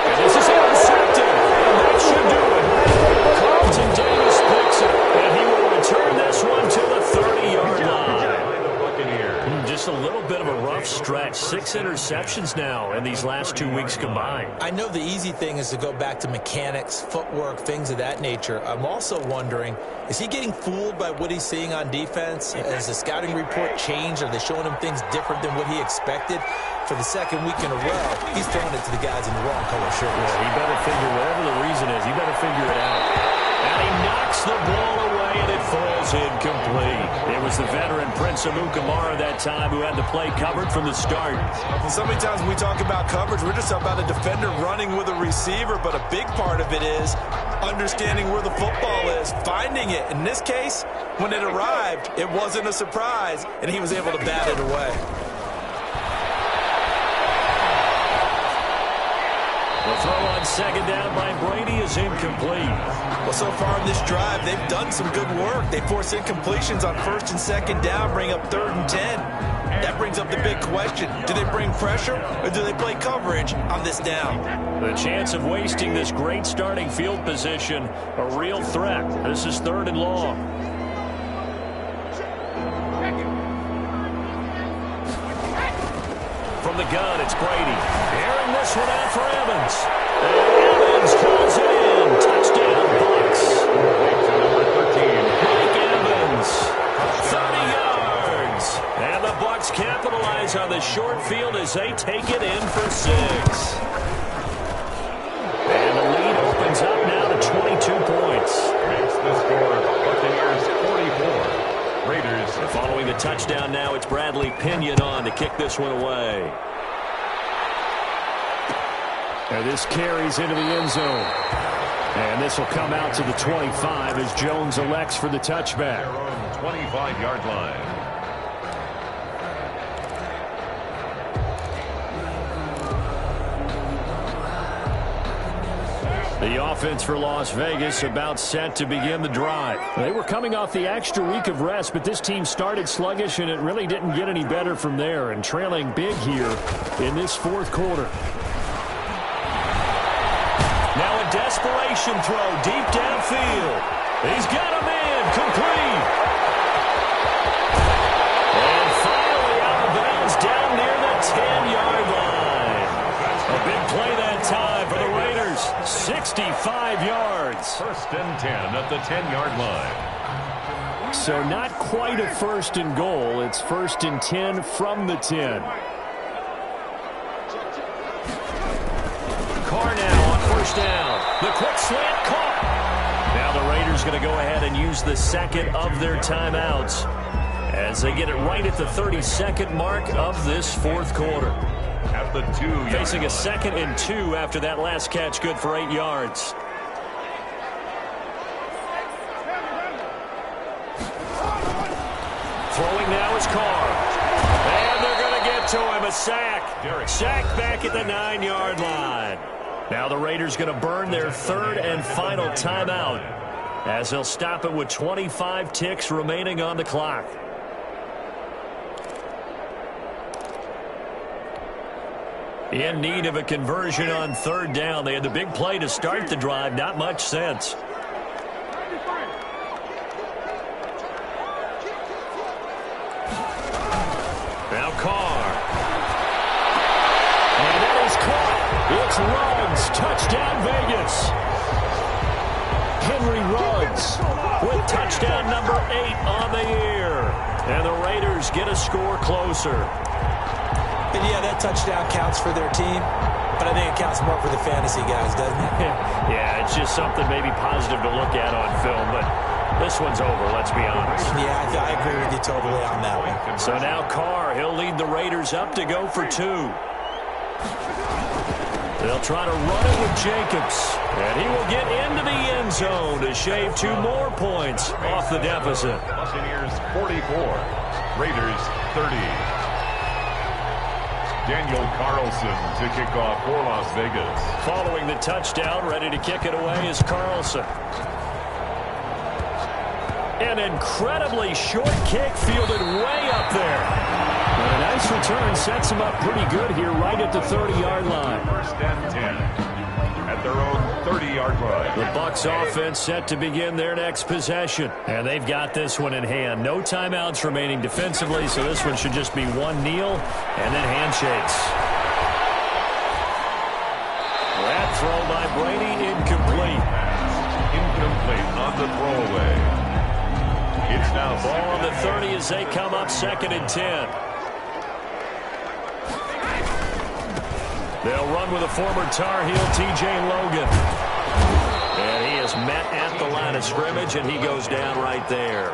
And this is intercepted. And that should do it. interceptions now in these last 2 weeks combined. I know the easy thing is to go back to mechanics, footwork, things of that nature. I'm also wondering, is he getting fooled by what he's seeing on defense? Has the scouting report changed? Are they showing him things different than what he expected? For the second week in a row, he's throwing it to the guys in the wrong color shirts. Yeah, he better figure, whatever the reason is, he better figure it out. And he knocks the ball away, and it falls incomplete. It was the veteran Prince Amukamara that time who had the play covered from the start. So many times when we talk about coverage, we're just about a defender running with a receiver, but a big part of it is understanding where the football is, finding it. In this case, when it arrived, it wasn't a surprise, and he was able to bat it away. The throw on second down by Brady is incomplete. Well, so far in this drive, they've done some good work. They force incompletions on first and second down, bring up 3rd and 10. That brings up the big question. Do they bring pressure or do they play coverage on this down? The chance of wasting this great starting field position, a real threat. This is 3rd and long. From the gun, it's Brady. Airing this one out for Evans. And Evans calls it in. Touchdown, Bucs. Mike Evans, 30 yards. And the Bucs capitalize on the short field as they take it in for 6. And the lead opens up now to 22 points. Makes the score Buccaneers 44. Raiders. Following the touchdown now, it's Bradley Pinion on to kick this one away. And this carries into the end zone. And this will come out to the 25 as Jones elects for the touchback. Their own 25-yard line. The offense for Las Vegas about set to begin the drive. They were coming off the extra week of rest, but this team started sluggish, and it really didn't get any better from there, and trailing big here in this 4th quarter. Now a desperation throw deep downfield. He's got him in, complete. And finally out of bounds down near the 10-yard line. A big play that time for the Raiders. 65 yards. 1st and 10 at the 10-yard line. So not quite a 1st and goal. It's 1st and 10 from the 10. Carr now on 1st down. The quick slant caught. Now the Raiders going to go ahead and use the second of their timeouts as they get it right at the 32nd mark of this 4th quarter. At the 2-yard Facing a line. 2nd and 2 after that last catch, good for 8 yards. Throwing now is Carr. And they're going to get to him. A sack. Sack back at the 9-yard line. Now the Raiders going to burn their 3rd and final timeout as they'll stop it with 25 ticks remaining on the clock. In need of a conversion on 3rd down. They had the big play to start the drive. Not much sense. Now Carr. And that is caught. It's Ruggs. Touchdown Vegas. Henry Ruggs with touchdown number 8 on the year. And the Raiders get a score closer. And yeah, that touchdown counts for their team, but I think it counts more for the fantasy guys, doesn't it? Yeah, it's just something maybe positive to look at on film, but this one's over, let's be honest. Yeah, I agree with you totally on that one. So now Carr, he'll lead the Raiders up to go for 2. They'll try to run it with Jacobs, and he will get into the end zone to shave 2 more points off the deficit. Buccaneers 44. Raiders 30. Daniel Carlson to kick off for Las Vegas. Following the touchdown, ready to kick it away is Carlson. An incredibly short kick fielded way up there. But a nice return sets him up pretty good here right at the 30-yard line. 1st and 10 at their own 30-yard line. The Bucs offense set to begin their next possession. And they've got this one in hand. No timeouts remaining defensively, so this one should just be one kneel and then handshakes. That throw by Brady incomplete. Incomplete on the throwaway. It's now ball on the 30 as they come up 2nd and 10. They'll run with a former Tar Heel, T.J. Logan. And he is met at the line of scrimmage, and he goes down right there.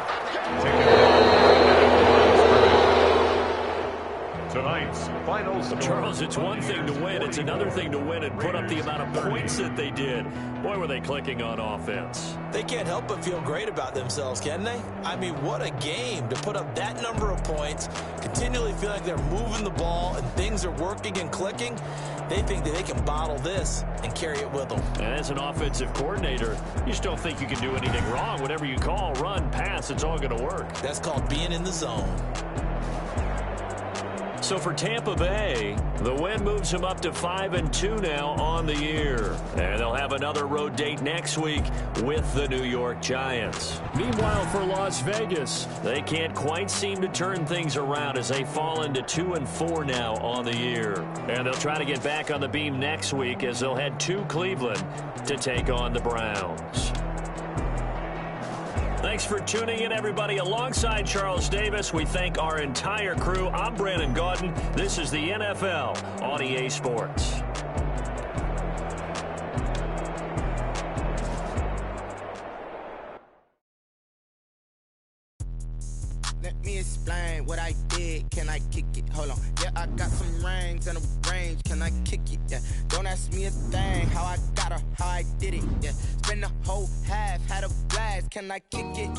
Tonight's final score. Charles, it's one thing to win. It's another thing to win and put up the amount of points that they did. Boy, were they clicking on offense. They can't help but feel great about themselves, can they? I mean, what a game to put up that number of points, continually feel like they're moving the ball and things are working and clicking. They think that they can bottle this and carry it with them. And as an offensive coordinator, you just don't think you can do anything wrong. Whatever you call, run, pass, it's all going to work. That's called being in the zone. So for Tampa Bay, the win moves them up to 5-2 now on the year. And they'll have another road date next week with the New York Giants. Meanwhile, for Las Vegas, they can't quite seem to turn things around as they fall into 2-4 now on the year. And they'll try to get back on the beam next week as they'll head to Cleveland to take on the Browns. Thanks for tuning in, everybody. Alongside Charles Davis, we thank our entire crew. I'm Brandon Gaudin. This is the NFL on EA Sports. Let me explain what I did. Can I kick it? Hold on. Yeah, I got some rings and a range. Can I kick it? Yeah. Don't ask me a thing. How I got her, how I did it. Yeah. Spend the whole half, had a blast. Can I kick it?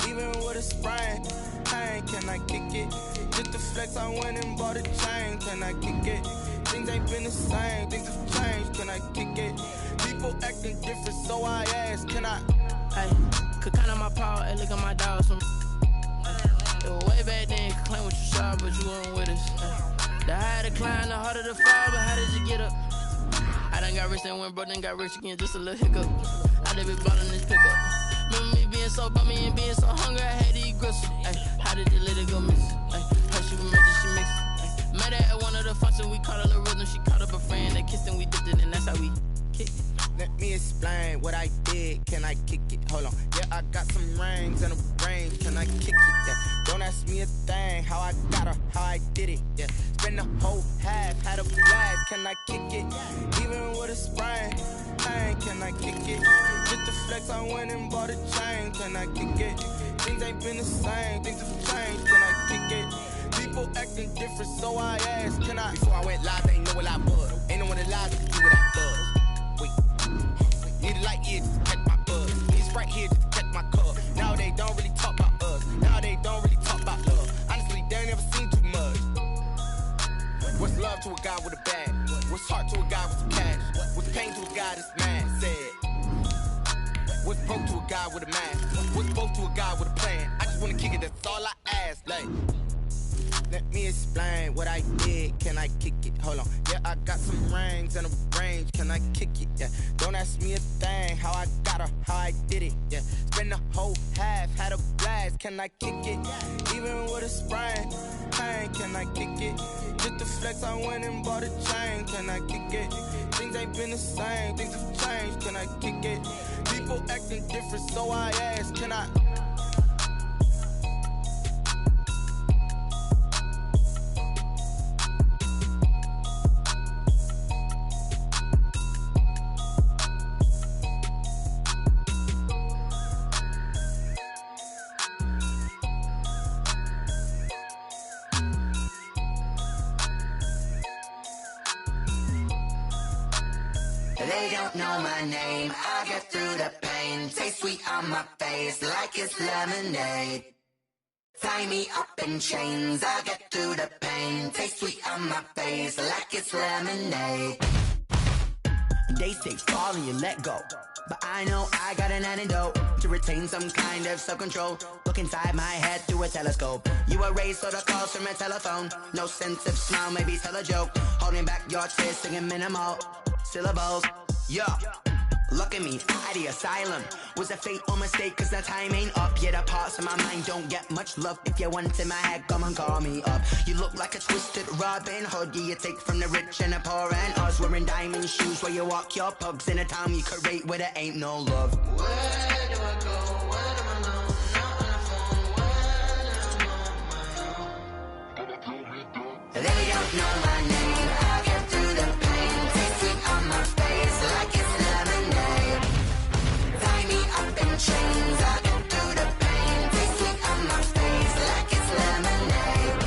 Even with a sprain. Hey, can I kick it? Just the flex, I went and bought a chain. Can I kick it? Things ain't been the same. Things have changed. Can I kick it? People acting different, so I ask. Can I? Hey, could count on my power. Hey, look at my dogs. Way back then, you could claim what you saw, but you weren't with us. The higher the climb, the harder the fall, but how did you get up? I done got rich and went broke, then got rich again, just a little hiccup. I done been ballin' this pickup. Remember me being so bummy and being so hungry, I had to eat gristle. Ay, how did you let it go miss? Ay, her she was making, she mixed. Ay, met her at one of the functions, we caught a little rhythm, she caught up a friend, they kissed and we dipped it, and that's how we kicked it. Let me explain what I did. Can I kick it? Hold on. Yeah, I got some rings and a range. Can I kick it? Yeah. Don't ask me a thing. How I got her, how I did it. Yeah. Spend the whole half, had a blast. Can I kick it? Even with a sprain. Hey, can I kick it? Just the flex, I went and bought a chain. Can I kick it? Things ain't been the same. Things have changed. Can I kick it? People acting different, so I asked. Can I? Before I went live, they ain't know what I was. Ain't no one alive that can do what I buzz. Need a light here just to catch my buzz. Need a Sprite here just to catch my cup. Now they don't really talk about us. Now they don't really talk about love. Honestly, they ain't never seen too much. What's love to a guy with a bag? What's heart to a guy with some cash? What's pain to a guy that's mad? Said. What's broke to a guy with a mask? What's both to a guy with a plan? I just wanna kick it, that's all I ask. Like, let me explain what I did. Can I kick it? Hold on. Yeah, I got some rings and a range. Can I kick it? Yeah. Don't ask me a thing. How I got her, how I did it. Yeah. Spend the whole half, had a blast. Can I kick it? Even with a sprain. Hey, can I kick it? Just the flex, I went and bought a chain. Can I kick it? Things ain't been the same. Things have changed. Can I kick it? People acting different, so I ask. Can I? They don't know my name, I get through the pain. Taste sweet on my face like it's lemonade. Tie me up in chains, I get through the pain. Taste sweet on my face like it's lemonade. They say fall and you let go, but I know I got an antidote to retain some kind of self-control. Look inside my head through a telescope. You erase all the calls from a telephone. No sense of smile, maybe tell a joke. Holding back your tears, singing minimal syllables. Yeah, Look at me, out of the asylum. Was a fate or mistake, cause the time ain't up. Yeah, the parts of my mind don't get much love. If you want in my head, come and call me up. You look like a twisted Robin Hood. Yeah, you take from the rich and the poor and us. Wearing diamond shoes where you walk your pugs. In a town you create where there ain't no love. Where do I go? Where am I alone? Not on the phone. Where am I on my own? They don't know my name. I get through the pain. Taste sweet on my face like it's lemonade. Tie me up in chains. I get through the pain. Taste sweet on my face like it's lemonade.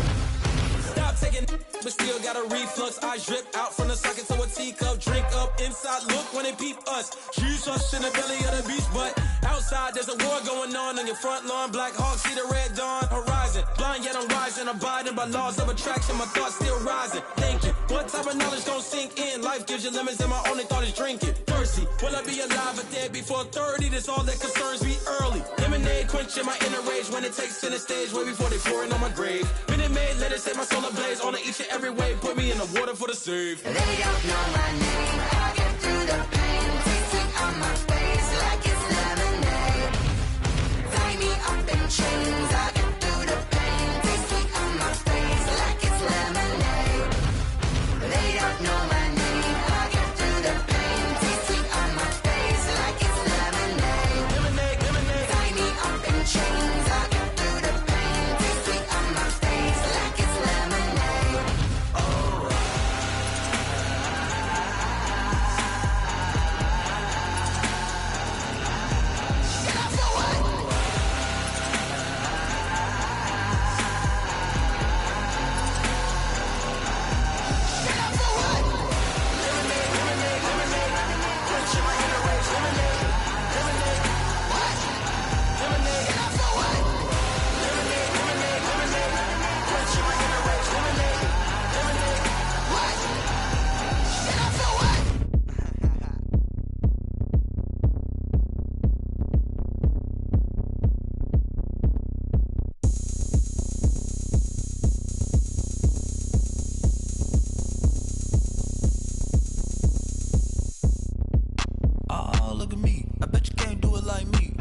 Stop taking but still got a reflux. Eyes drip out from the socket to a teacup. Drink up inside, look when they peep us. Jesus in the belly of the beast, but outside there's a war going on your front lawn. Black Hawk, see the red dawn horizon. Blind yet I'm rising, abiding by laws of attraction. My thoughts still rising, thinking what type of knowledge gon' sink in? Life gives you limits and my only thought is drinking. Thirsty, will I be alive or dead before 30? That's all that concerns me early. Lemonade quenching my inner rage when it takes center stage way before they pouring on my grave. Minute Maid, let it set my soul ablaze on each and every way. Put me in the water for the save. They don't know my name. I get through the pain. Taste sweet on my face like it's lemonade. Tie me up in chains. I get through the pain. Taste sweet on my face like it's lemonade. They don't know my name. I get through the pain. Taste sweet on my face like it's lemonade. Lemonade, lemonade. Tie me up in chains. I get through the pain. Taste sweet on my face like it's lemonade. Oh. Oh, look at me. I bet you can't do it like me.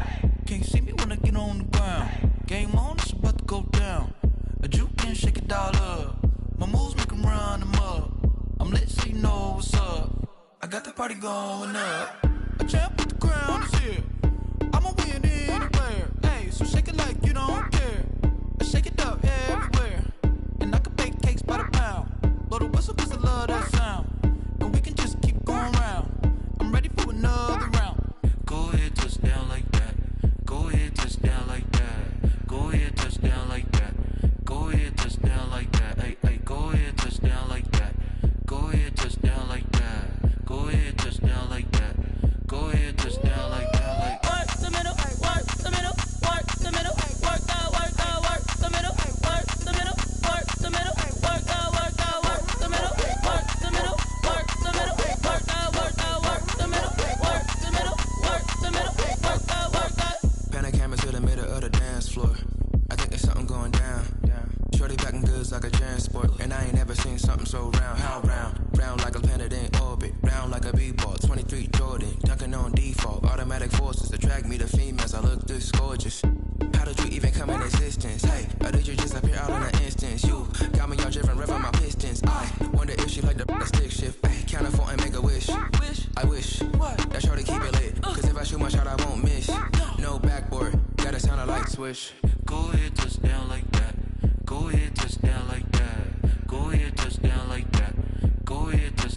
Can't see me when I get on the ground. Game on, it's about to go down. A juke and shake it all up. My moves make 'em run them up. I'm lit so you know what's up. I got the party going up. A champ with the crown is here. I'ma win anywhere. Hey, so shake it like you don't care. I shake it up everywhere. And I can bake cakes by the pound. Blow the whistle 'cause I love that sound. And we can just keep going round. I'm ready for another round. Go ahead, touch down like that. Go ahead, touch down like that. Go ahead, touch down like that. Go ahead, touch down like that. Hey, hey, go ahead, touch down like that. Go ahead, touch down like that. Go ahead, touch down like that. Go ahead, touch down like that. Like work the middle, work the middle, work the middle, work the middle, work the middle, work the middle, work the middle, work the middle, work the middle, work the middle, work the middle, work the middle, work the middle, work the. Pan a camera to the middle of the dance floor. I think there's something going down. Shorty backing goods like a transport. And I ain't never seen something so round. How round? Round like a planet in orbit. Round like a b-ball. 23 Jordan. Dunking on default. Automatic forces attract me to females. I look this gorgeous. How did you even come in existence? Hey, or did you just appear out in an instance? You got me all driven, revving my pistons. I wonder if she like the stick shift. Ay, count a four and make a wish. I wish that shorty keep it lit. Cause if I shoot my shot, I won't miss. No backboard. Gotta sound a light switch. go ahead, touch down like that. Go ahead, touch down like that. Go ahead, touch down like that. Go ahead, touch